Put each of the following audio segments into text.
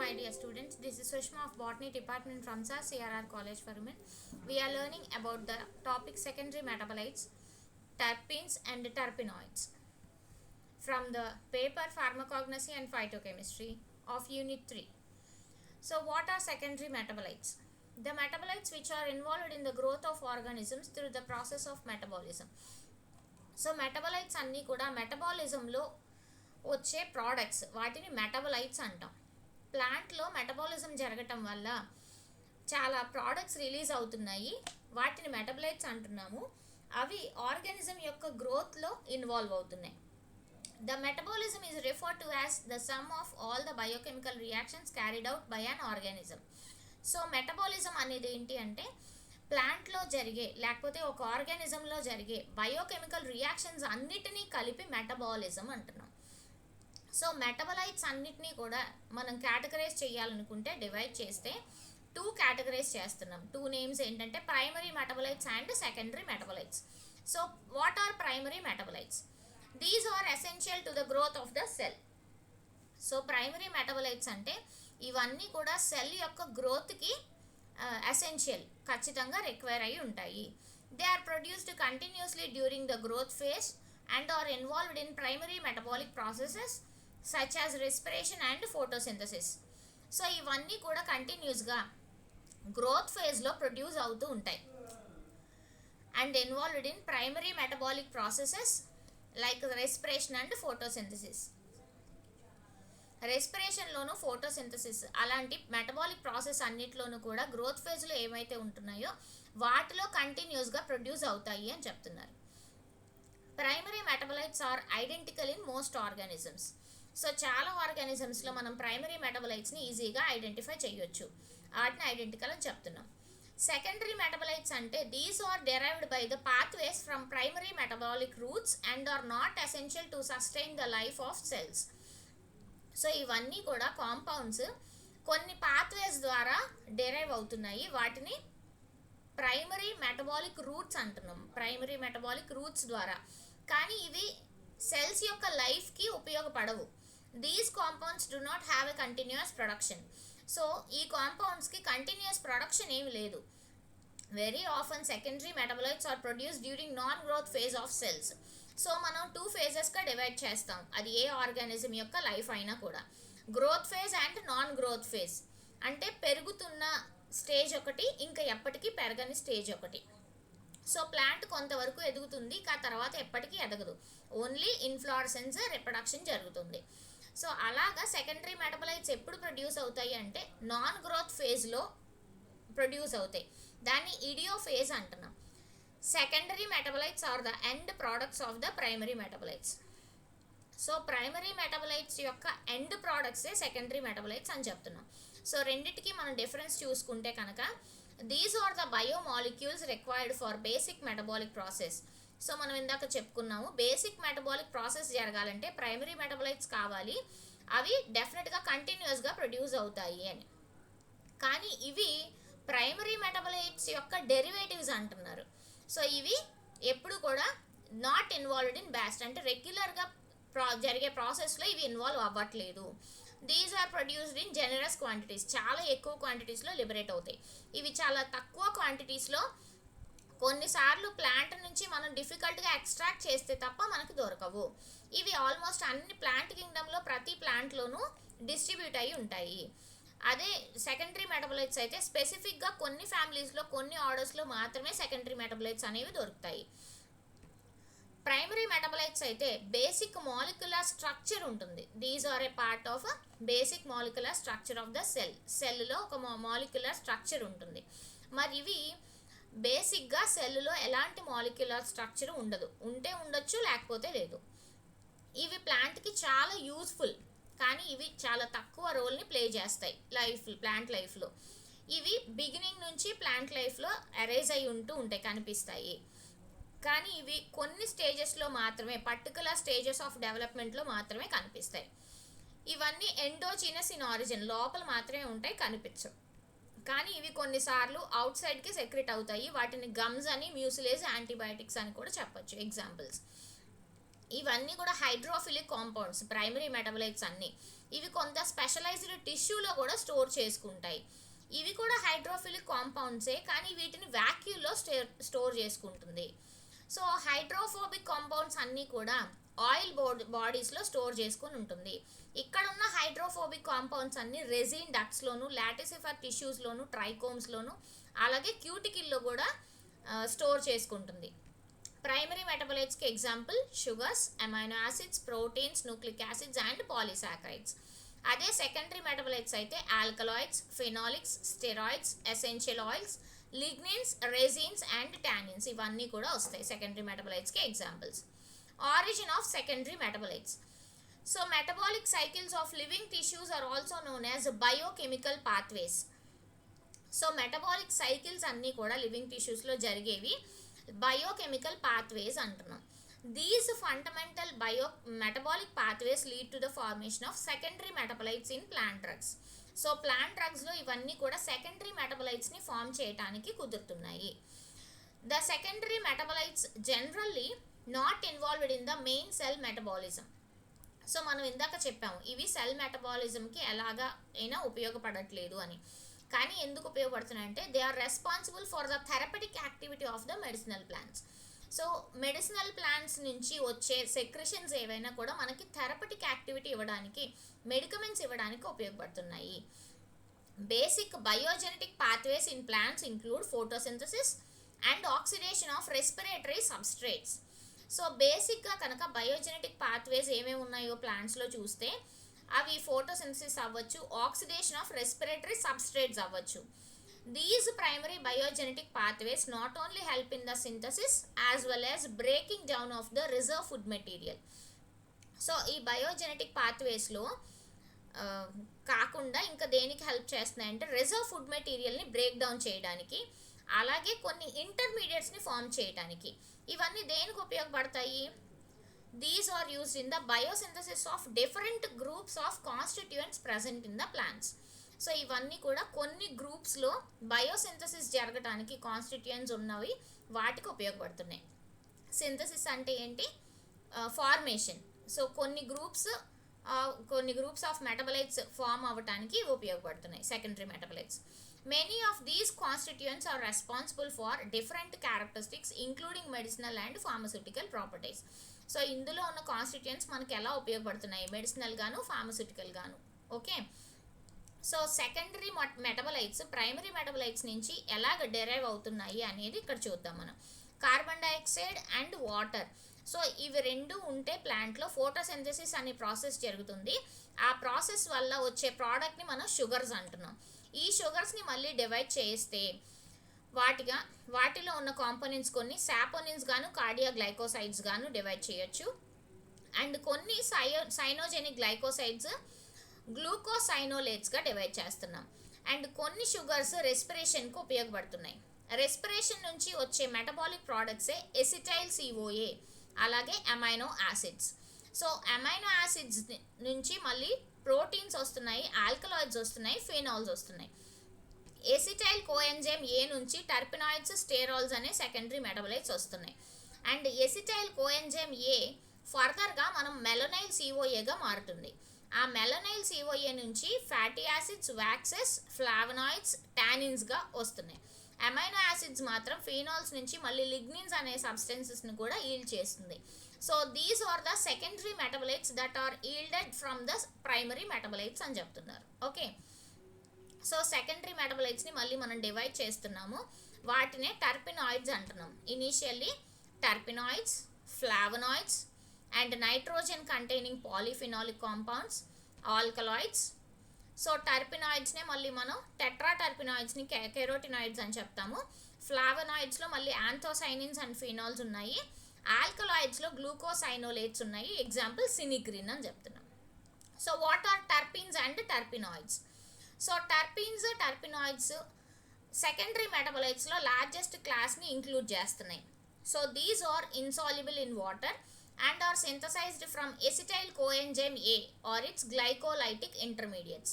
my dear students. This is Sushma of Botany Department from SAR CRR College for Women. We are learning about the topic secondary metabolites, terpenes and terpenoids from the paper Pharmacognosy and Phytochemistry of Unit 3. So what are secondary metabolites? The metabolites which are involved in the growth of organisms through the process of metabolism. So metabolites అన్నీ కూడా మెటబాలిజంలో వచ్చే products, వాటిని metabolites అంటాం. ప్లాంట్లో metabolism జరగటం వల్ల చాలా products release అవుతున్నాయి, వాటిని మెటబలైట్స్ అంటున్నాము. అవి ఆర్గానిజం యొక్క గ్రోత్లో ఇన్వాల్వ్ అవుతున్నాయి. The metabolism is referred to as the sum of all the biochemical reactions carried out by an organism. So metabolism అనేది ఏంటి అంటే ప్లాంట్లో జరిగే లేకపోతే ఒక ఆర్గానిజంలో జరిగే బయోకెమికల్ రియాక్షన్స్ అన్నిటినీ కలిపి మెటబాలిజం అంటున్నాం. సో మెటబలైట్స్ అన్నిటినీ కూడా మనం కేటగరైజ్ చేయాలనుకుంటే డివైడ్ చేస్తే 2 కేటగరైజ్ చేస్తున్నాం. 2 నేమ్స్ ఏంటంటే primary metabolites and secondary metabolites. So what are primary metabolites? These are essential to the growth of the cell. So primary metabolites అంటే ఇవన్నీ కూడా సెల్ యొక్క గ్రోత్కి ఎసెన్షియల్, ఖచ్చితంగా రిక్వైర్ అయి ఉంటాయి. They are produced continuously during the growth phase and are involved in primary metabolic processes such as respiration and photosynthesis. So ఇవన్నీ కూడా కంటిన్యూస్గా గ్రోత్ ఫేజ్లో ప్రొడ్యూస్ అవుతూ ఉంటాయి and involved in primary metabolic processes like respiration and photosynthesis. రెస్పిరేషన్లోను photosynthesis అలాంటి metabolic process అన్నిట్లోనూ కూడా గ్రోత్ ఫేజ్లో ఏమైతే ఉంటున్నాయో వాటిలో కంటిన్యూస్గా ప్రొడ్యూస్ అవుతాయి అని చెప్తున్నారు. Primary metabolites are identical in most organisms. So చాలా ఆర్గానిజమ్స్లో మనం ప్రైమరీ మెటబలైట్స్ని ఈజీగా ఐడెంటిఫై చేయొచ్చు, వాటిని ఐడెంటికల్ అని చెప్తున్నాం. సెకండరీ మెటబలైట్స్ అంటే these are derived by the pathways from primary metabolic routes and are not essential to sustain the life of cells. So ఇవన్నీ కూడా కాంపౌండ్స్ కొన్ని పాత్వేస్ ద్వారా డెరైవ్ అవుతున్నాయి, వాటిని ప్రైమరీ మెటబాలిక్ రూట్స్ అంటున్నాం. ప్రైమరీ మెటబాలిక్ రూట్స్ ద్వారా, కానీ ఇవి సెల్స్ యొక్క లైఫ్కి ఉపయోగపడవు. These compounds do not have a continuous production. So ఈ కాంపౌండ్స్కి కంటిన్యూస్ ప్రొడక్షన్ ఏమి లేదు. Very often secondary metabolites are produce during non growth phase of cells. So మనం 2 ఫేజెస్గా డివైడ్ చేస్తాం, అది ఏ ఆర్గానిజం యొక్క లైఫ్ అయినా కూడా. Growth phase and non growth phase అంటే పెరుగుతున్న స్టేజ్ ఒకటి, ఇంకా ఎప్పటికీ పెరగని స్టేజ్ ఒకటి. సో ప్లాంట్ కొంతవరకు ఎదుగుతుంది, ఆ తర్వాత ఎప్పటికీ ఎదగదు, ఓన్లీ ఇన్ఫ్లోరసెన్స్ రిప్రొడక్షన్ జరుగుతుంది. సో అలాగా సెకండరీ మెటబలైట్స్ ఎప్పుడు ప్రొడ్యూస్ అవుతాయి అంటే నాన్ గ్రోత్ ఫేజ్లో ప్రొడ్యూస్ అవుతాయి, దాన్ని ఇడియో ఫేజ్ అంటున్నాం. Secondary metabolites are the end products of the primary metabolites. So primary metabolites యొక్క ఎండ్ ప్రోడక్ట్సే సెకండరీ మెటబలైట్స్ అని చెప్తున్నాం. సో రెండిటికి మనం డిఫరెన్స్ చూసుకుంటే కనుక these are the biomolecules required for basic metabolic process. So మనం ఇందాక చెప్పుకున్నాము, బేసిక్ మెటబాలిక్ ప్రాసెస్ జరగాలంటే ప్రైమరీ మెటబలైట్స్ కావాలి, అవి డెఫినెట్గా కంటిన్యూస్గా ప్రొడ్యూస్ అవుతాయి అని. కానీ ఇవి ప్రైమరీ మెటబలైట్స్ యొక్క డెరివేటివ్స్ అంటున్నారు. సో ఇవి ఎప్పుడు కూడా నాట్ ఇన్వాల్వ్డ్ ఇన్ బ్యాస్ట్, అంటే రెగ్యులర్గా జరిగే ప్రాసెస్లో ఇవి ఇన్వాల్వ్ అవ్వట్లేదు. These are produced in generous quantities, చాలా ఎక్కువ క్వాంటిటీస్లో లిబరేట్ అవుతాయి. ఇవి చాలా తక్కువ క్వాంటిటీస్లో, కొన్నిసార్లు ప్లాంట్ నుంచి మనం డిఫికల్ట్గా ఎక్స్ట్రాక్ట్ చేస్తే తప్ప మనకు దొరకవు. ఇవి ఆల్మోస్ట్ అన్ని ప్లాంట్ కింగ్డమ్లో ప్రతి ప్లాంట్లోనూ డిస్ట్రిబ్యూట్ అయి ఉంటాయి. అదే సెకండరీ మెటబలైట్స్ అయితే స్పెసిఫిక్గా కొన్ని ఫ్యామిలీస్లో కొన్ని ఆర్డర్స్లో మాత్రమే సెకండరీ మెటబలైట్స్ అనేవి దొరుకుతాయి. ప్రైమరీ మెటబలైట్స్ అయితే బేసిక్ మాలిక్యులర్ స్ట్రక్చర్ ఉంటుంది. These are a part of basic molecular structure of the cell. సెల్లో ఒక మాలిక్యులర్ స్ట్రక్చర్ ఉంటుంది. మరి ఇవి బేసిక్గా సెల్లో ఎలాంటి మాలిక్యులర్ స్ట్రక్చర్ ఉండదు, ఉంటే ఉండొచ్చు లేకపోతే లేదు. ఇవి ప్లాంట్కి చాలా యూజ్ఫుల్, కానీ ఇవి చాలా తక్కువ రోల్ని ప్లే చేస్తాయి ప్లాంట్ లైఫ్లో. ఇవి బిగినింగ్ నుంచి ప్లాంట్ లైఫ్లో అరైజ్ అయి ఉంటాయి, కనిపిస్తాయి. కానీ ఇవి కొన్ని స్టేజెస్లో మాత్రమే, పర్టికులర్ స్టేజెస్ ఆఫ్ డెవలప్మెంట్లో మాత్రమే కనిపిస్తాయి. ఇవన్నీ ఎండోజినస్ ఇన్ ఆరిజిన్, లోపల మాత్రమే ఉంటాయి, కనిపించవు. కానీ ఇవి కొన్నిసార్లు అవుట్ సైడ్కి సెక్రెట్ అవుతాయి, వాటిని గమ్స్ అని, మ్యూసిలేజ్, యాంటీబయాటిక్స్ అని కూడా చెప్పొచ్చు ఎగ్జాంపుల్స్. ఇవన్నీ కూడా హైడ్రోఫిలిక్ కాంపౌండ్స్ ప్రైమరీ మెటబలైట్స్ అన్నీ. ఇవి కొంత స్పెషలైజ్డ్ టిష్యూలో కూడా స్టోర్ చేసుకుంటాయి. ఇవి కూడా హైడ్రోఫిలిక్ కాంపౌండ్సే, కానీ వీటిని వ్యాక్యూల్లో స్టోర్ చేసుకుంటుంది. సో హైడ్రోఫోబిక్ కాంపౌండ్స్ అన్నీ కూడా ఆయిల్ బాడీస్లో స్టోర్ చేసుకొని ఉంటుంది. ఇక్కడ ఉన్న హైడ్రోఫోబిక్ కాంపౌండ్స్ అన్ని రెజిన్ డక్ట్స్లోను, లాటిసిఫర్ టిష్యూస్లోను, ట్రైకోమ్స్లోను, అలాగే క్యూటికిల్లో కూడా స్టోర్ చేసుకుంటుంది. ప్రైమరీ మెటబలైట్స్కి example sugars, amino acids, proteins, nucleic acids and polysaccharides. అదే సెకండరీ మెటబలైట్స్ అయితే alkaloids, phenolics, steroids, essential oils, lignins, resins and tannins ఇవన్నీ కూడా వస్తాయి సెకండరీ మెటబలైట్స్కి examples. Origin of secondary metabolites. So metabolic cycles of living tissues are also known as biochemical pathways. So metabolic cycles అన్నీ కూడా living టిష్యూస్లో జరిగేవి biochemical pathways అంటున్నాం. These fundamental metabolic pathways lead to the formation of secondary metabolites in plant drugs. So plant డ్రగ్స్లో ఇవన్నీ కూడా secondary మెటబలైట్స్ని form చేయడానికి కుదురుతున్నాయి. The secondary metabolites generally not involved in the main cell metabolism. So మనం ఇందాక చెప్పాము ఇవి సెల్ మెటబాలిజంకి ఎలాగా అయినా ఉపయోగపడట్లేదు అని. కానీ ఎందుకు ఉపయోగపడుతున్నాయంటే they are responsible for the therapeutic activity of the medicinal plants. So medicinal plants నుంచి వచ్చే సెక్రెషన్స్ ఏవైనా కూడా మనకి థెరపటిక్ యాక్టివిటీ ఇవ్వడానికి, మెడికమెంట్స్ ఇవ్వడానికి ఉపయోగపడుతున్నాయి. Basic biogenetic pathways in plants include photosynthesis and oxidation of respiratory substrates. So బేసిక్గా కనుక బయోజెనెటిక్ పాత్వేస్ ఏమేమి ఉన్నాయో ప్లాంట్స్లో చూస్తే అవి ఫోటోసింథసిస్ అవ్వచ్చు, ఆక్సిడేషన్ ఆఫ్ రెస్పిరేటరీ సబ్స్ట్రేట్స్ అవ్వచ్చు. These primary biogenetic pathways not only help in the synthesis as well as breaking down of the reserve food material. So ఈ biogenetic పాత్వేస్లో కాకుండా ఇంకా దేనికి హెల్ప్ చేస్తున్నాయంటే రిజర్వ్ ఫుడ్ మెటీరియల్ని బ్రేక్ డౌన్ చేయడానికి, అలాగే కొన్ని ఇంటర్మీడియట్స్ని ఫామ్ చేయడానికి. ఇవన్నీ దేనికి ఉపయోగపడతాయి? These are used in the biosynthesis of different groups of constituents present in the plants. So ఇవన్నీ కూడా కొన్ని గ్రూప్స్లో బయోసింథసిస్ జరగడానికి కాన్స్టిట్యూయెంట్స్ ఉన్నవి వాటికి ఉపయోగపడుతున్నాయి. సింథసిస్ అంటే ఏంటి? ఫార్మేషన్. సో కొన్ని గ్రూప్స్ ఆఫ్ మెటబలైట్స్ ఫామ్ అవ్వడానికి ఉపయోగపడుతున్నాయి secondary metabolites. Many of these constituents are responsible for different characteristics including medicinal and pharmaceutical properties. So ఇందులో ఉన్న కాన్స్టిట్యూయెంట్స్ మనకి ఎలా ఉపయోగపడుతున్నాయి? మెడిసినల్ గాను, ఫార్మస్యూటికల్ గాను. Okay, so secondary metabolites primary metabolites నుంచి ఎలాగ డెరైవ్ అవుతున్నాయి అనేది ఇక్కడ చూద్దాం మనం. Carbon dioxide and water. So ఇవి రెండు ఉంటే ప్లాంట్లో ఫోటోసింథసిస్ అనే ప్రాసెస్ జరుగుతుంది. ఆ ప్రాసెస్ వల్ల వచ్చే ప్రోడక్ట్ని మనం షుగర్స్ అంటున్నాం. ఈ షుగర్స్ని మళ్ళీ డివైడ్ చేస్తే వాటిలో ఉన్న కాంపోనెంట్స్ కొన్ని సాపోనిన్స్ గాను, కార్డియోగ్లైకోసైడ్స్ గాను డివైడ్ చేయొచ్చు. అండ్ కొన్ని సైనోజెనిక్ గ్లైకోసైడ్స్ గ్లూకోసైనోలేట్స్గా డివైడ్ చేస్తున్నాం. అండ్ కొన్ని షుగర్స్ రెస్పిరేషన్కి ఉపయోగపడుతున్నాయి. రెస్పిరేషన్ నుంచి వచ్చే మెటబాలిక్ ప్రోడక్ట్సే ఎసిటైల్ CoA, అలాగే amino acids. So amino acids నుంచి మళ్ళీ ప్రోటీన్స్ వస్తున్నాయి, ఆల్కలాయిడ్స్ వస్తున్నాయి, ఫినాల్స్ వస్తున్నాయి. ఎసిటైల్ కోఎంజైమ్ ఏ నుంచి టర్పినాయిడ్స్, స్టెరాల్స్ అనే సెకండరీ మెటబలైట్స్ వస్తున్నాయి. అండ్ ఎసిటైల్ కోఎంజైమ్ ఏ ఫర్దర్గా మనం మెలనైల్ CoAగా మారుతుంది. ఆ మెలనైల్ CoA నుంచి ఫ్యాటీ యాసిడ్స్, వ్యాక్సెస్, ఫ్లావనాయిడ్స్, టానిన్స్గా వస్తున్నాయి. అమైనో యాసిడ్స్ మాత్రం ఫినాల్స్ నుంచి మళ్ళీ లిగ్నిన్స్ అనే సబ్స్టెన్సెస్ని కూడా ఈల్డ్ చేస్తుంది. So these are the secondary metabolites that are yielded from the primary metabolites అని చెప్తున్నారు. ఓకే, సో సెకండరీ మెటబలైట్స్ని మళ్ళీ మనం డివైడ్ చేస్తున్నాము. వాటినే టర్పినాయిడ్స్ అంటున్నాం. Initially terpenoids, flavonoids and nitrogen containing polyphenolic compounds, alkaloids. So టర్పినాయిడ్స్నే మళ్ళీ మనం టెట్రాటర్పినాయిడ్స్ని కెరోటినాయిడ్స్ అని చెప్తాము. ఫ్లావనాయిడ్స్లో మళ్ళీ యాంథోసైనిన్స్ అండ్ ఫినాల్స్ ఉన్నాయి. ఆల్కలాయిడ్స్లో గ్లూకోసైనోలేట్స్ ఉన్నాయి. ఎగ్జాంపుల్ సినిగ్రిన్ అని చెప్తున్నాం. So what are terpenes and terpenoids? So terpenoids secondary మెటబలైట్స్లో లార్జెస్ట్ క్లాస్ని ఇంక్లూడ్ చేస్తున్నాయి. So these are insoluble in water and are synthesized from acetyl coenzyme A or its glycolytic intermediates.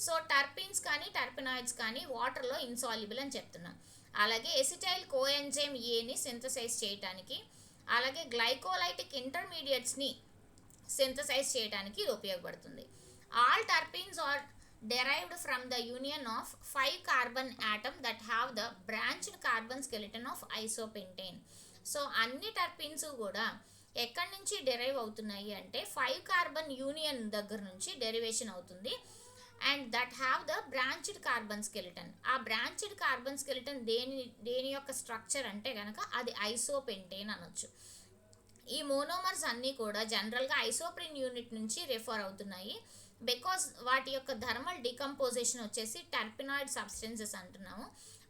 So terpenes కానీ terpenoids కానీ వాటర్లో insoluble అని చెప్తున్నాం. అలాగే acetyl coenzyme ఏని సింథసైజ్ చేయడానికి, అలాగే గ్లైకోలైటిక్ ఇంటర్మీడియట్స్ని సింథసైజ్ చేయడానికి ఇది ఉపయోగపడుతుంది. All terpenes are derived from the union of 5 carbon atom that have the branched carbon skeleton of isopentane. So అన్ని టర్పీన్స్ కూడా ఎక్కడి నుంచి డెరైవ్ అవుతున్నాయి అంటే 5 కార్బన్ యూనియన్ దగ్గర నుంచి డెరివేషన్ అవుతుంది. And that have the branched carbon skeleton. ఆ బ్రాంచ్డ్ కార్బన్ స్కెలిటన్ దేని యొక్క స్ట్రక్చర్ అంటే కనుక అది ఐసోపెంటేన్ అనొచ్చు. ఈ మోనోమర్స్ అన్నీ కూడా జనరల్గా ఐసోప్రిన్ యూనిట్ నుంచి రెఫర్ అవుతున్నాయి. బికాస్ వాటి యొక్క థర్మల్ డికంపోజిషన్ వచ్చేసి టర్పినాయిడ్ సబ్స్టెన్సెస్ అంటున్నాము.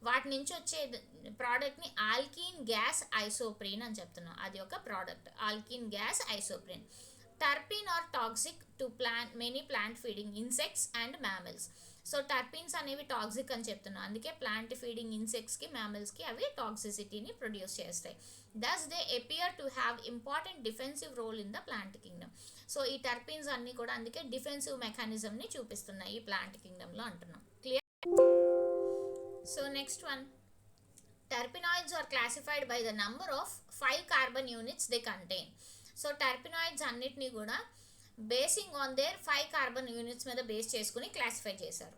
వాటి నుంచి వచ్చే ప్రోడక్ట్ని ఆల్కీన్ గ్యాస్ ఐసోప్రీన్ అని చెప్తున్నాం. అది ఒక product, alkene gas isoprene. Terpene are toxic to many plant feeding insects and mammals. So terpenes అనేవి టాక్సిక్ అని చెప్తున్నాం, అందుకే ప్లాంట్ ఫీడింగ్ ఇన్సెక్ట్స్కి మ్యామల్స్కి అవి టాక్సిసిటీని ప్రొడ్యూస్ చేస్తాయి. Thus they appear to have important defensive role in the plant kingdom. So ఈ terpenes అన్నీ కూడా అందుకే డిఫెన్సివ్ మెకానిజంని చూపిస్తున్నాయి ఈ ప్లాంట్ కింగ్డమ్లో అంటున్నాం. Clear? So next one, terpenoids are classified by the number of 5 carbon units they contain. So terpenoids అన్నిటినీ కూడా basing on their 5 carbon units మీద బేస్ చేసుకుని క్లాసిఫై చేశారు.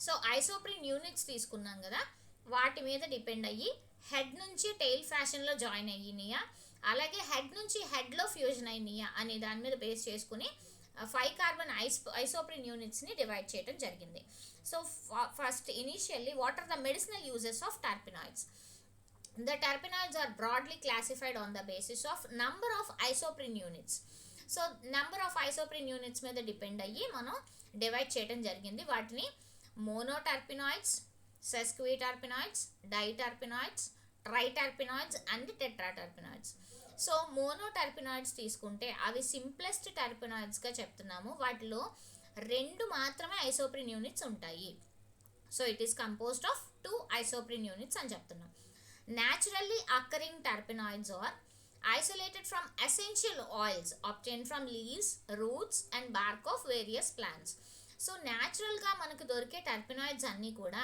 సో ఐసోప్రిన్ యూనిట్స్ తీసుకున్నాం కదా, వాటి మీద డిపెండ్ అయ్యి హెడ్ నుంచి టెయిల్ ఫ్యాషన్లో జాయిన్ అయ్యినాయా, అలాగే హెడ్ నుంచి హెడ్లో ఫ్యూజన్ అయినాయా అనే దాని మీద బేస్ చేసుకుని 5 కార్బన్ ఐసోప్రిన్ యూనిట్స్ని డివైడ్ చేయడం జరిగింది. So first initially what are the medicinal uses of terpenoids? The terpenoids are broadly classified on the basis of number of isoprene units. So number of isoprene units మీద depend అయ్యి మనం divide చేయడం జరిగింది. వాటిని మోనోటర్పినాయిడ్స్, సెస్క్విటర్పినాయిడ్స్, డైటర్పినాయిడ్స్, ట్రైటర్పినాయిడ్స్ and టెట్రాటర్పినాయిడ్స్. So మోనోటర్పినాయిడ్స్ తీసుకుంటే అవి simplest టర్పినాయిడ్స్గా చెప్తున్నాము. వాటిలో 2 మాత్రమే ఐసోప్రిన్ యూనిట్స్ ఉంటాయి. So it is composed of 2 isoprene units అని చెప్తున్నాం. Naturally occurring terpenoids are isolated from essential oils obtained from leaves, roots and bark of various plants. So న్యాచురల్గా మనకు దొరికే టర్పినాయిడ్స్ అన్నీ కూడా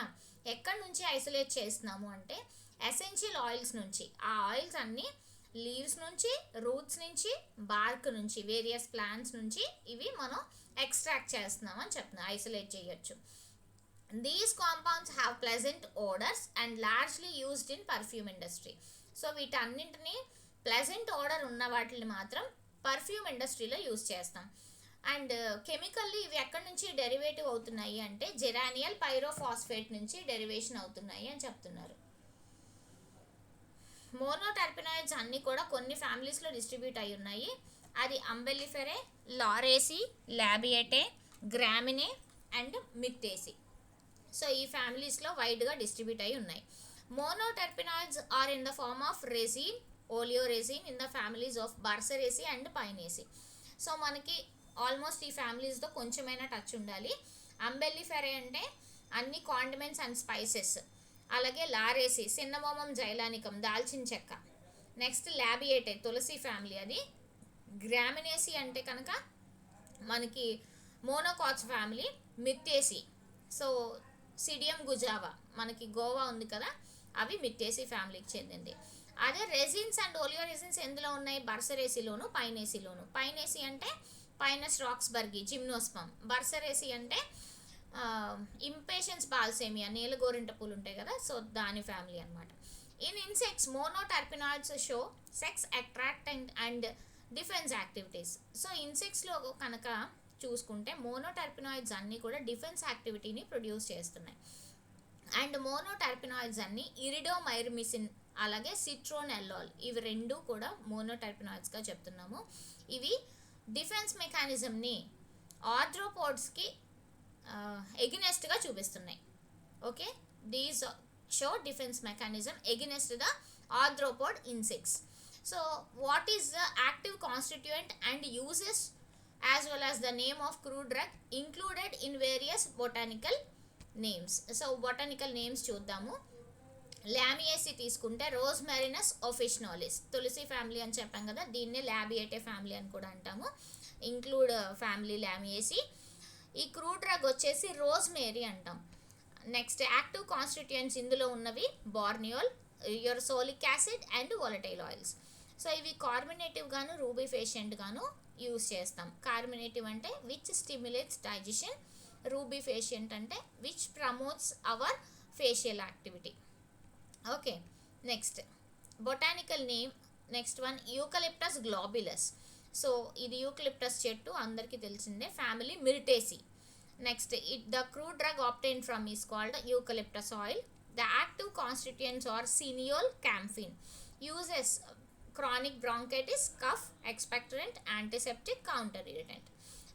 ఎక్కడి నుంచి ఐసోలేట్ చేస్తున్నాము అంటే ఎసెన్షియల్ ఆయిల్స్ నుంచి. ఆ ఆయిల్స్ అన్నీ లీవ్స్ నుంచి, రూట్స్ నుంచి, బార్క్ నుంచి, వేరియస్ ప్లాంట్స్ నుంచి ఇవి మనం ఎక్స్ట్రాక్ట్ చేస్తున్నాం అని చెప్తున్నాం, ఐసోలేట్ చేయొచ్చు. These compounds have pleasant odors and largely used in perfume industry. So వీటన్నింటినీ ప్లెజెంట్ ఓడర్ ఉన్న వాటిని మాత్రం పర్ఫ్యూమ్ ఇండస్ట్రీలో యూజ్ చేస్తాం. అండ్ కెమికల్లీ ఇవి ఎక్కడి నుంచి డెరివేటివ్ అవుతున్నాయి అంటే జెరానియల్ పైరోఫాస్ఫేట్ నుంచి డెరివేషన్ అవుతున్నాయి అని చెప్తున్నారు. మోనోటర్పినాయిడ్స్ అన్నీ కూడా కొన్ని ఫ్యామిలీస్లో డిస్ట్రిబ్యూట్ అయి ఉన్నాయి. అది అంబెల్లిఫెరే, లారేసి, లాబియేటే, గ్రామినే అండ్ మిక్టేసి. సో ఈ ఫ్యామిలీస్లో వైడ్గా డిస్ట్రిబ్యూట్ అయి ఉన్నాయి. Monoterpenoids are in the form of resin, oleoresin in the families of burseraceae and pinaceae. So మనకి ఆల్మోస్ట్ ఈ ఫ్యామిలీస్తో కొంచెమైనా టచ్ ఉండాలి. అంబెల్లిఫెరే అంటే అన్ని కాండిమెంట్స్ అండ్ స్పైసెస్, అలాగే లారేసి సిన్నమోమం జైలానికం దాల్చిన చెక్క. నెక్స్ట్ లాబియేటే తులసి ఫ్యామిలీ అది. గ్రామినేసి అంటే కనుక మనకి మోనోకాట్స్ ఫ్యామిలీ. మిక్టేసి సో సిడియం గుజావా మనకి గోవా ఉంది కదా, అవి మిక్టేసి ఫ్యామిలీకి చెందింది. అదే రెజిన్స్ అండ్ ఓలియోరెజిన్స్ ఎందులో ఉన్నాయి? బర్సరేసిలోను, పైనేసిలోను. పైనేసి అంటే పైనస్ రాక్స్బర్గి, జిమ్నోస్పమ్. బర్సరేసి అంటే ఇంపేషన్స్ బాల్సేమియా, నీలగోరింట పూలు ఉంటాయి కదా, సో దాని ఫ్యామిలీ అనమాట. In insects monoterpenoids show sex attracting and defence activities. So ఇన్సెక్ట్స్లో కనుక చూసుకుంటే మోనోటర్పినాయిడ్స్ అన్నీ కూడా డిఫెన్స్ యాక్టివిటీని ప్రొడ్యూస్ చేస్తున్నాయి. అండ్ మోనోటర్పినాయిడ్స్ అన్నీ ఇరిడోమైర్మిసిన్ అలాగే సిట్రోనెల్లాల్, ఇవి 2 కూడా మోనోటర్పినాయిడ్స్గా చెప్తున్నాము. ఇవి డిఫెన్స్ మెకానిజంని ఆర్థ్రోపోడ్స్కి ఎగినెస్ట్గా చూపిస్తున్నాయి. Okay, these show defence mechanism against the arthropod insects. So what is the active constituent and uses as well as the name of crude drug included in various botanical names. So botanical names చూద్దాము. లామియేసి తీసుకుంటే రోజ్మెరినస్ ఒఫిషనాలిస్, తులసి family అని చెప్పాం కదా, దీన్నే లాబియేటే family అని కూడా అంటాము. Include family lamiaceae. ఈ క్రూడ్ డ్రగ్ వచ్చేసి రోజ్మేరీ అంటాం. నెక్స్ట్ యాక్టివ్ కాన్స్టిట్యూయెంట్స్ ఇందులో ఉన్నవి borneol, ursolic acid and volatile oils. So ఇవి కార్బనేటివ్ గాను రూబిఫేషెంట్ గాను యూస్ చేస్తాం. కార్మినేటివ్ అంటే విచ్ స్టిమ్యులేట్స్ డైజెషన్, రూబిఫేషియంట్ అంటే which promotes our facial activity. Okay, next botanical name. Next one eucalyptus globulus. So ఇది eucalyptus చెట్టు అందరికీ తెలిసిందే, family myrtaceae. Next the crude drug obtained from is called eucalyptus oil. The active constituents are cineole, camphene. Uses chronic bronchitis, cough, expectorant, antiseptic, counter irritant.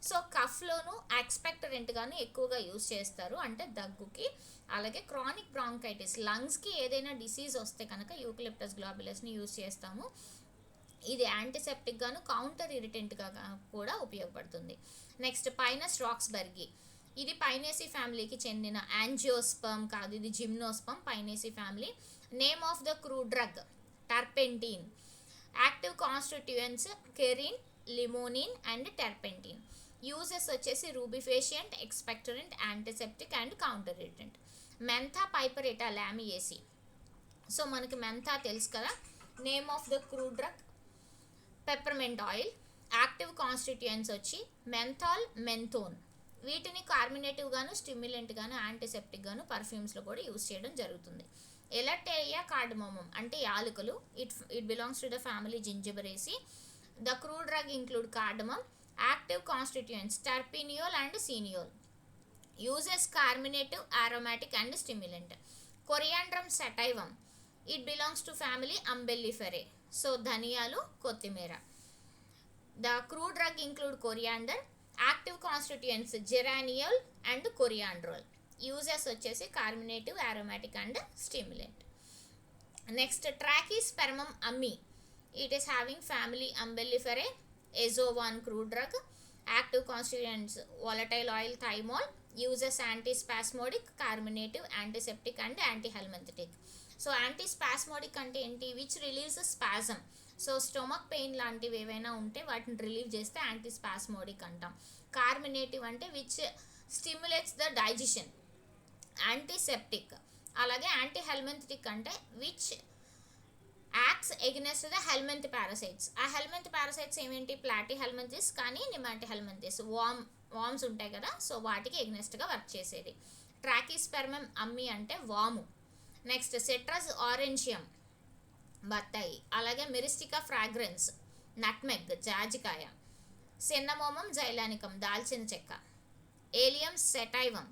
So కఫ్లోను ఎక్స్పెక్టరెంట్గాను ఎక్కువగా use చేస్తారు, అంటే దగ్గుకి. అలాగే క్రానిక్ బ్రాంకైటిస్, లంగ్స్కి ఏదైనా డిసీజ్ వస్తే కనుక eucalyptus గ్లోబులస్ని use చేస్తాము. ఇది యాంటీసెప్టిక్ గాను, కౌంటర్ ఇరిటెంట్గా కూడా ఉపయోగపడుతుంది. Next pinus roxburghii. ఇది పైనేసి ఫ్యామిలీకి చెందిన యాంజియోస్పర్మ్ కాదు, ఇది gymnosperm, pinaceae family. Name of the crude drug turpentine. Active constituents carene, limonene and turpentine. Uses వచ్చేసి rubefacient, expectorant, antiseptic and counter irritant. Mentha piperita lamiaceae. So మనకి mentha తెలుసు కదా. Name of the crude drug peppermint oil. Active constituents వచ్చి menthol, menthone. వీటిని carminative గాను, stimulant గాను, antiseptic గాను పర్ఫ్యూమ్స్లో కూడా యూజ్ చేయడం జరుగుతుంది. ఎలర్టేరియా కార్డమోమమ్ అంటే యాలకులు. It belongs to the family zingiberaceae. The crude drug include cardamom. Active constituents terpineol and cineole. Uses carminative, aromatic and stimulant. Coriandrum sativum. It belongs to family Umbelliferae. So ధనియాలు, కొత్తిమీర. The crude drug include coriander. Active constituents geraniol and coriandrol. Uses వచ్చేసి carminative, aromatic and stimulant. Next Trachispermum ammi. It is having family Umbelliferae. Azovan crude drug. Active constituents volatile oil, thymol. Uses antispasmodic, carminative, antiseptic and antihelminthic. So antispasmodic అంటే ఏంటి? Which relieves spasm. So stomach pain లాంటివి ఏవైనా ఉంటే వాటిని relieve చేస్తే antispasmodic అంటాం. Carminative అంటే which stimulates the digestion, antiseptic. అలాగే యాంటీహెల్మెంథిటిక్ అంటే which acts against the helminth parasites. ఆ హెల్మెంత్ పారాసైట్స్ ఏమేంటి? ప్లాటీ హెల్మెంతిస్ కానీ నిమాటి హెల్మెంతిస్, వామ్స్ ఉంటాయి కదా, సో వాటికి ఎగ్నెస్ట్గా వర్క్ చేసేది. ట్రాకిస్పెర్మమ్ అమ్మి అంటే వాము. నెక్స్ట్ సిట్రస్ ఆరెంజియం బత్తాయి. అలాగే మెరిస్టికా ఫ్రాగ్రెన్స్ నట్మెగ్ జాజికాయ. సిన్నమోమం జైలానికం దాల్చిన చెక్క. ఏలియం సెటైవం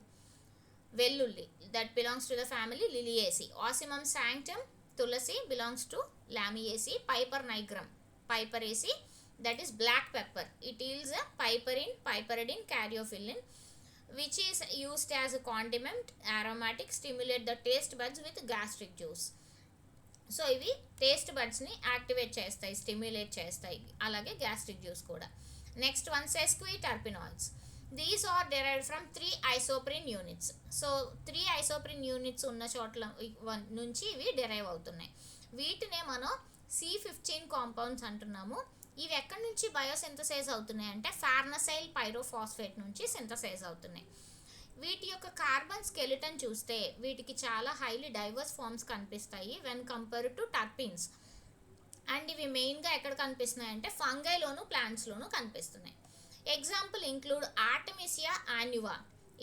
వెల్లుల్లి, that belongs to the family liliaceae. Ocimum sanctum tulsi belongs to lamiaceae. Piper nigrum piperaceae, that is black pepper. It yields piperine, piperidine, caryophyllene, which is used as a condiment, aromatic, stimulate the taste buds with gastric juice. So ఇవి taste బడ్స్ని activate చేస్తాయి, stimulate చేస్తాయి. అలాగే gastric juice కూడా. Next one sesquiterpenoids. These are derived from 3 isoprene units. So 3 isoprene units ఉన్న చోట్ల నుంచి ఇవి డెరైవ్ అవుతున్నాయి. వీటినే మనం C15 కాంపౌండ్స్ అంటున్నాము. ఇవి ఎక్కడి నుంచి బయోసింథసైజ్ అవుతున్నాయి అంటే ఫార్నసైల్ పైరోఫాస్ఫేట్ నుంచి సింథసైజ్ అవుతున్నాయి. వీటి యొక్క కార్బన్ స్కెలిటన్ చూస్తే వీటికి చాలా హైలీ డైవర్స్ ఫార్మ్స్ కనిపిస్తాయి when compare to terpenes. And ఇవి మెయిన్గా ఎక్కడ కనిపిస్తున్నాయి అంటే ఫంగైలోను, ప్లాంట్స్లోను కనిపిస్తున్నాయి. Example include artemisia annua.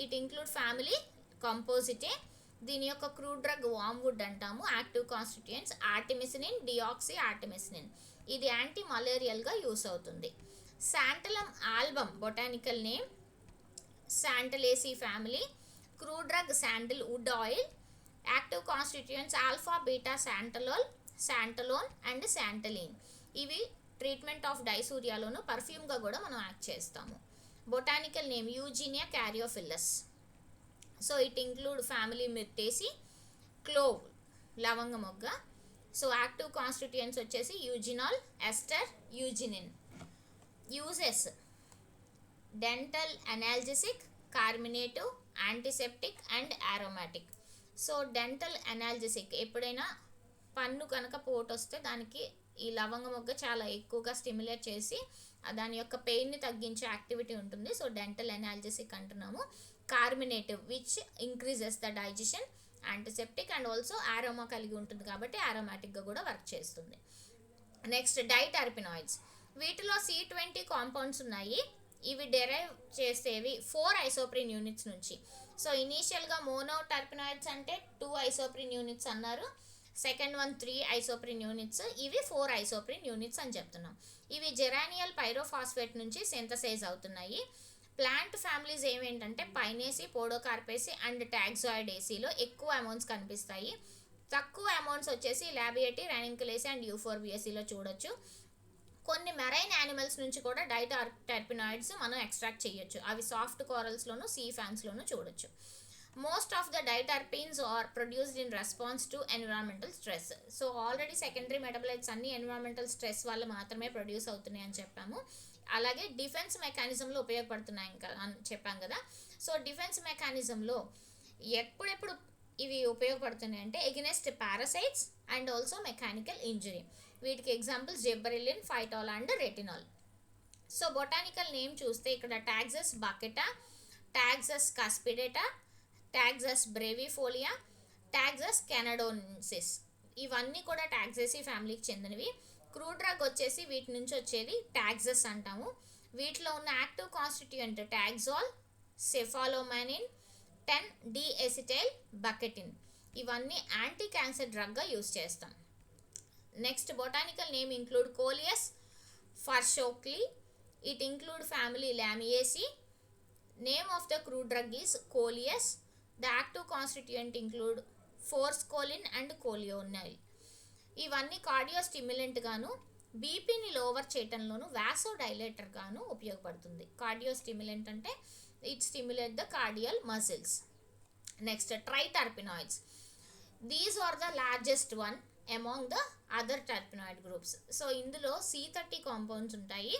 It include family compositae. దీని యొక్క క్రూడ్ డ్రగ్ వామ్వుడ్ అంటాము. Active constituents artemisinin, deoxy artemisinin. ఇది యాంటీ మలేరియల్గా యూస్ అవుతుంది. Santalum album botanical name santalaceae family. Crude drug sandalwood oil. Active constituents alpha, beta santalol, santalone and santalene. ఇవి treatment of డైసూరియాలోను పర్ఫ్యూమ్గా కూడా మనం act చేస్తాము. Botanical name eugenia caryophyllus. So it include family myrtaceae. Clove లవంగ మొగ్గ. So active constituents వచ్చేసి eugenol, ester, eugenin. Uses dental analgesic, carminative, antiseptic and aromatic. So dental analgesic ఎప్పుడైనా పన్ను కనుక పోటు వస్తే దానికి ఈ లవంగ మొగ్గ చాలా ఎక్కువగా స్టిమ్యులేట్ చేసి దాని యొక్క పెయిన్ని తగ్గించే యాక్టివిటీ ఉంటుంది. సో డెంటల్ అనాల్జెసిక్ అంటున్నాము. Carminative which increases the digestion, antiseptic and also aroma కలిగి ఉంటుంది కాబట్టి ఆరోమాటిక్గా కూడా వర్క్ చేస్తుంది. నెక్స్ట్ డైటర్పినాయిడ్స్ వీటిలో C20 కాంపౌండ్స్ ఉన్నాయి. ఇవి డెరైవ్ చేసేవి 4 ఐసోప్రిన్ యూనిట్స్ నుంచి. సో ఇనీషియల్గా మోనో టర్పినాయిడ్స్ అంటే 2 ఐసోప్రిన్ యూనిట్స్ అన్నారు, సెకండ్ వన్ 3 ఐసోప్రిన్ యూనిట్స్, ఇవి 4 ఐసోప్రిన్ యూనిట్స్ అని చెప్తున్నాం. ఇవి జెరానియల్ పైరోఫాస్ఫేట్ నుంచి సింథసైజ్ అవుతున్నాయి. ప్లాంట్ ఫ్యామిలీస్ ఏమేంటంటే పైనేసి, పోడోకార్పేసి అండ్ టాక్సాయిడేసీలో ఎక్కువ అమౌంట్స్ కనిపిస్తాయి. తక్కువ అమౌంట్స్ వచ్చేసి లాబియేటీ, రానింకులేసి అండ్ యూఫోర్బియసీలో చూడొచ్చు. కొన్ని మెరైన్ యానిమల్స్ నుంచి కూడా టర్పినాయిడ్స్ మనం ఎక్స్ట్రాక్ట్ చేయొచ్చు. అవి సాఫ్ట్ కోరల్స్లోను, సీ ఫ్యాన్స్లోను చూడొచ్చు. Most of the diterpenes are produced in response to environmental stress. So already secondary metabolites అన్ని ఎన్విరాన్మెంటల్ స్ట్రెస్ వల్ల మాత్రమే ప్రొడ్యూస్ అవుతున్నాయి అని చెప్పాము. అలాగే డిఫెన్స్ మెకానిజంలో ఉపయోగపడుతున్నాయి ఇంకా అని చెప్పాం కదా. సో డిఫెన్స్ మెకానిజంలో ఎప్పుడెప్పుడు ఇవి ఉపయోగపడుతున్నాయి అంటే against parasites and also mechanical injury. వీటికి examples gibberellin, phytol and retinol. So botanical name చూస్తే ఇక్కడ టాక్సస్ బకెటా, టాక్సస్ కస్పిడేటా, టాక్సస్ బ్రేవిఫోలియా, టాక్సస్ కెనడోన్సిస్, ఇవన్నీ కూడా టాక్సేసీ ఫ్యామిలీకి చెందినవి. క్రూడ్ డ్రగ్ వచ్చేసి వీటి నుంచి వచ్చేది టాక్సస్ అంటాము. వీటిలో ఉన్న యాక్టివ్ కాన్స్టిట్యూయెంట్ టాక్సాల్, సెఫాలోమానిన్, 10-డిఎసిటైల్ బకెటిన్, ఇవన్నీ యాంటీ క్యాన్సర్ డ్రగ్గా యూజ్ చేస్తాం. Next botanical name include coleus forskohlii, it include family lamiaceae. Name of the crude drug is coleus. The active constituent include forskolin and coleonol. ఇవన్నీ cardio stimulant గాను, బీపీని lower చేయటంలోను, వాసో dilator గాను ఉపయోగపడుతుంది. Cardio stimulant అంటే it stimulate the cardial muscles. Next triterpenoids. These are the largest one among the other terpenoid groups. So ఇందులో C30 compounds ఉంటాయి.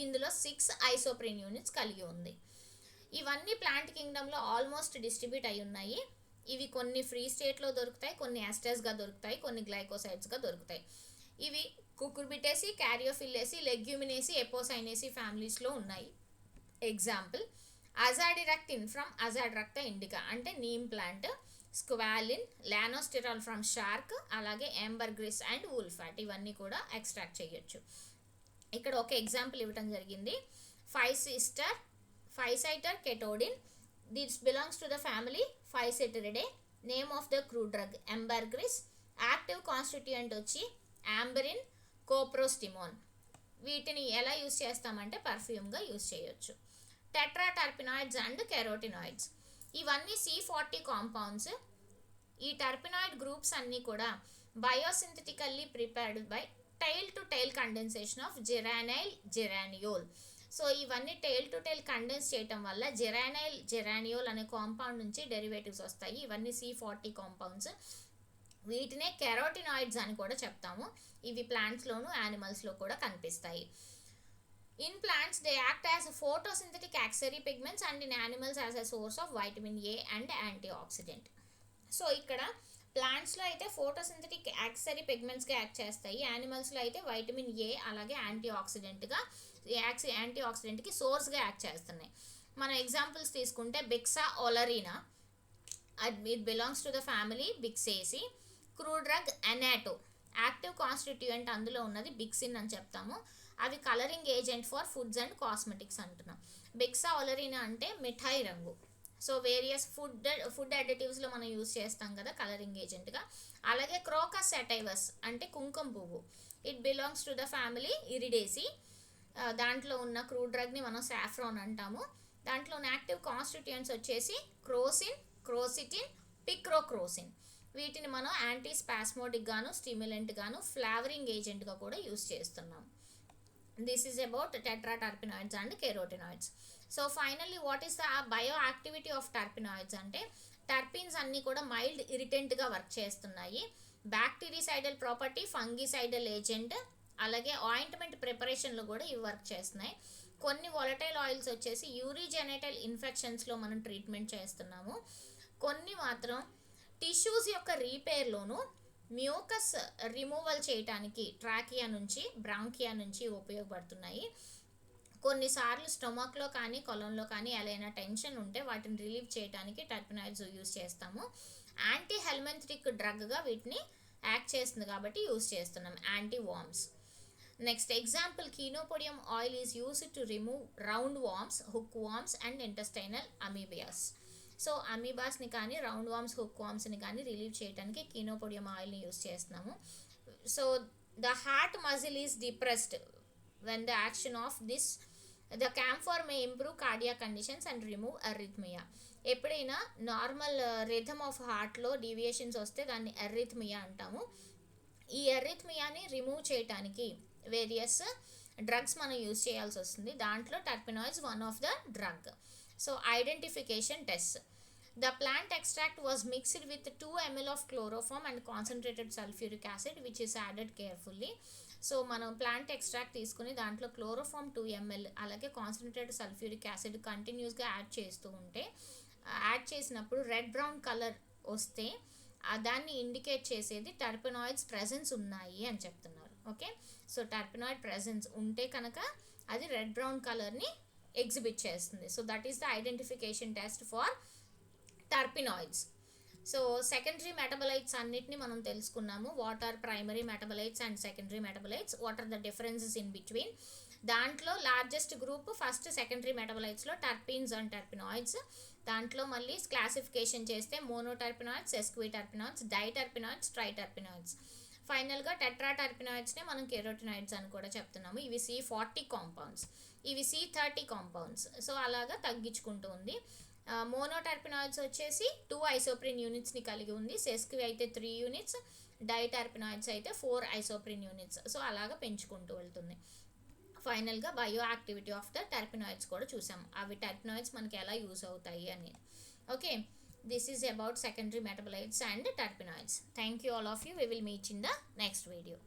ఇందులో 6 isoprene units కలిగి ఉంది. ఇవన్నీ ప్లాంట్ కింగ్డమ్లో ఆల్మోస్ట్ డిస్ట్రిబ్యూట్ అయి ఉన్నాయి. ఇవి కొన్ని ఫ్రీ స్టేట్లో దొరుకుతాయి, కొన్ని యాస్టర్స్గా దొరుకుతాయి, కొన్ని గ్లైకోసైడ్స్గా దొరుకుతాయి. ఇవి కుకుర్బిటేసి, క్యారియోఫిల్లేసి, లెగ్యూమినేసి, ఎపోసైనేసి ఫ్యామిలీస్లో ఉన్నాయి. Example azadirachtin from azadirachta indica అంటే neem plant, squalene, lanosterol from shark, అలాగే యాంబర్గ్రిస్ అండ్ వూల్ ఫ్యాట్, ఇవన్నీ కూడా ఎక్స్ట్రాక్ట్ చేయొచ్చు. ఇక్కడ ఒక ఎగ్జాంపుల్ ఇవ్వడం జరిగింది. 5-సిస్టర్ కెటోడిన్, this belongs to the family physeteridae. Name of the crude drug ambergris. Active constituent వచ్చి యాంబరిన్, కోప్రోస్టిమోన్. వీటిని ఎలా యూజ్ చేస్తామంటే పర్ఫ్యూమ్గా యూజ్ చేయొచ్చు. టెట్రాటర్పినాయిడ్స్ అండ్ కెరోటినాయిడ్స్, ఇవన్నీ C40 కాంపౌండ్స్. ఈ టర్పినాయిడ్ గ్రూప్స్ అన్నీ కూడా biosynthetically prepared by tail to tail condensation of geranyl geraniol. So ఇవన్నీ టైల్ టు టైల్ కండెన్స్ చేయటం వల్ల జెరానైల్ జెరానియోల్ అనే కాంపౌండ్ నుంచి డెరివేటివ్స్ వస్తాయి. ఇవన్నీ C40 కాంపౌండ్స్. వీటినే కెరోటినాయిడ్స్ అని కూడా చెప్తాము. ఇవి ప్లాంట్స్లోను యానిమల్స్లో కూడా కనిపిస్తాయి. In plants, they act as photosynthetic axillary pigments and in animals as a source of vitamin A and antioxidant. So ఇక్కడ ప్లాంట్స్లో అయితే ఫోటోసింథటిక్ యాక్సరీ పిగ్మెంట్స్గా యాక్ట్ చేస్తాయి, యానిమల్స్లో అయితే వైటమిన్ ఏ అలాగే యాంటీఆక్సిడెంట్కి సోర్స్గా యాక్ట్ చేస్తున్నాయి. మన ఎగ్జాంపుల్స్ తీసుకుంటే bixa orellana, it belongs to the family bixaceae. Crude drug annatto, active constituent అందులో ఉన్నది బిక్సిన్ అని చెప్తాము. అవి colouring agent for foods and cosmetics అంటున్నాం. బిక్సా ఒలరీనా అంటే మిఠాయి రంగు. సో వేరియస్ ఫుడ్ అడిటివ్స్లో మనం యూజ్ చేస్తాం కదా కలరింగ్ ఏజెంట్గా. అలాగే క్రోకస్ సెటైవస్ అంటే కుంకుమ పువ్వు, it belongs to the family iridaceae. దాంట్లో ఉన్న క్రూడ్ డ్రగ్ని మనం సాఫ్రాన్ అంటాము. దాంట్లో ఉన్న యాక్టివ్ కాన్స్టిట్యూయెంట్స్ వచ్చేసి క్రోసిన్, క్రోసిటిన్, పిక్రోక్రోసిన్. వీటిని మనం యాంటీ స్పాస్మోటిక్ గాను, స్టిమ్యులెంట్ గాను, ఫ్లేవరింగ్ ఏజెంట్గా కూడా యూజ్ చేస్తున్నాం. This is about tetraterpenoids and carotenoids. So finally what is the bioactivity of terpenoids అంటే టర్పిన్స్ అన్నీ కూడా మైల్డ్ ఇరిటెంట్గా వర్క్ చేస్తున్నాయి. బ్యాక్టీరిసైడల్ ప్రాపర్టీ, ఫంగిసైడల్ ఏజెంట్, అలాగే ఆయింట్మెంట్ ప్రిపరేషన్లో కూడా ఇవి వర్క్ చేస్తున్నాయి. కొన్ని వాలటైల్ ఆయిల్స్ వచ్చేసి యూరిజెనైటల్ ఇన్ఫెక్షన్స్లో మనం ట్రీట్మెంట్ చేస్తున్నాము. కొన్ని మాత్రం టిష్యూస్ యొక్క రీపేర్లోను, మ్యూకస్ రిమూవల్ చేయడానికి ట్రాకియా నుంచి, బ్రాంకియా నుంచి ఉపయోగపడుతున్నాయి. కొన్నిసార్లు స్టొమక్లో కానీ కొలంలో కానీ ఏదైనా టెన్షన్ ఉంటే వాటిని రిలీవ్ చేయడానికి టర్పినాయిడ్స్ యూజ్ చేస్తాము. యాంటీ హెల్మెంథ్రిక్ డ్రగ్గా వీటిని యాక్ట్ చేస్తుంది కాబట్టి యూజ్ చేస్తున్నాం. Anti worms. Next example, chenopodium oil is used to remove round worms, hook worms and intestinal amoebiasis. So అమీబాస్ని కానీ రౌండ్ వామ్స్, హుక్ వామ్స్ని కానీ రిలీవ్ చేయడానికి కీనోపోడియం ఆయిల్ని యూస్ చేస్తున్నాము. So the heart muscle is depressed when the action of this the camphor may improve cardiac conditions and remove arrhythmia. ఎప్పుడైనా normal rhythm of హార్ట్లో deviations వస్తే దాన్ని అర్రిథ్మియా అంటాము. ఈ అర్రిథ్మియాని రిమూవ్ చేయడానికి వేరియస్ డ్రగ్స్ మనం యూజ్ చేయాల్సి వస్తుంది. దాంట్లో terpenoids one of the drug. So identification test, the plant extract was mixed with 2 ml of chloroform and concentrated sulfuric acid which is added carefully. So మనం plant extract తీసుకుని దాంట్లో chloroform 2 ml అలాగే concentrated sulphuric acid కంటిన్యూస్గా add చేస్తూ ఉంటే, add చేసినప్పుడు red brown colour వస్తే దాన్ని ఇండికేట్ చేసేది టర్పెనాయిడ్స్ ప్రెజెన్స్ ఉన్నాయి అని చెప్తున్నారు. ఓకే, సో టర్పెనాయిడ్ ప్రెజెన్స్ ఉంటే కనుక అది రెడ్ బ్రౌన్ కలర్ని ఎగ్జిబిట్ చేస్తుంది. So that is the identification test for terpenoids. So secondary metabolites అన్నిటిని మనం తెలుసుకున్నాము. What are primary metabolites and secondary metabolites, what are the differences in between. దాంట్లో లార్జెస్ట్ గ్రూప్ ఫస్ట్ సెకండరీ మెటబలైట్స్లో terpenes and terpenoids. దాంట్లో మళ్ళీ classification చేస్తే మోనోటర్పెనాయిడ్స్, ఎస్క్విటర్పెనాయిడ్స్, డైటర్పెనాయిడ్స్, ట్రైటర్పెనాయిడ్స్. ఫైనల్గా టెట్రాటర్పెనాయిడ్స్నే మనం కెరోటినాయిడ్స్ అని కూడా చెప్తున్నాము. ఇవి C40 కాంపౌండ్స్, ఇవి C30 కాంపౌండ్స్. సో అలాగా తగ్గించుకుంటూ ఉంది. మోనోటర్పెనాయిడ్స్ వచ్చేసి 2 ఐసోప్రిన్ యూనిట్స్ని కలిగి ఉంది. సెస్క్వి అయితే 3 యూనిట్స్, డైటర్పెనాయిడ్స్ అయితే 4 ఐసోప్రిన్ యూనిట్స్. సో అలాగా పెంచుకుంటూ వెళ్తుంది. ఫైనల్గా బయో యాక్టివిటీ ఆఫ్ ద టర్పెనాయిడ్స్ కూడా చూసాం, అవి టర్పెనాయిడ్స్ మనకి ఎలా యూజ్ అవుతాయి అని. Okay, this is about secondary metabolites and terpenoids. Thank you all of you. We will meet in the next video.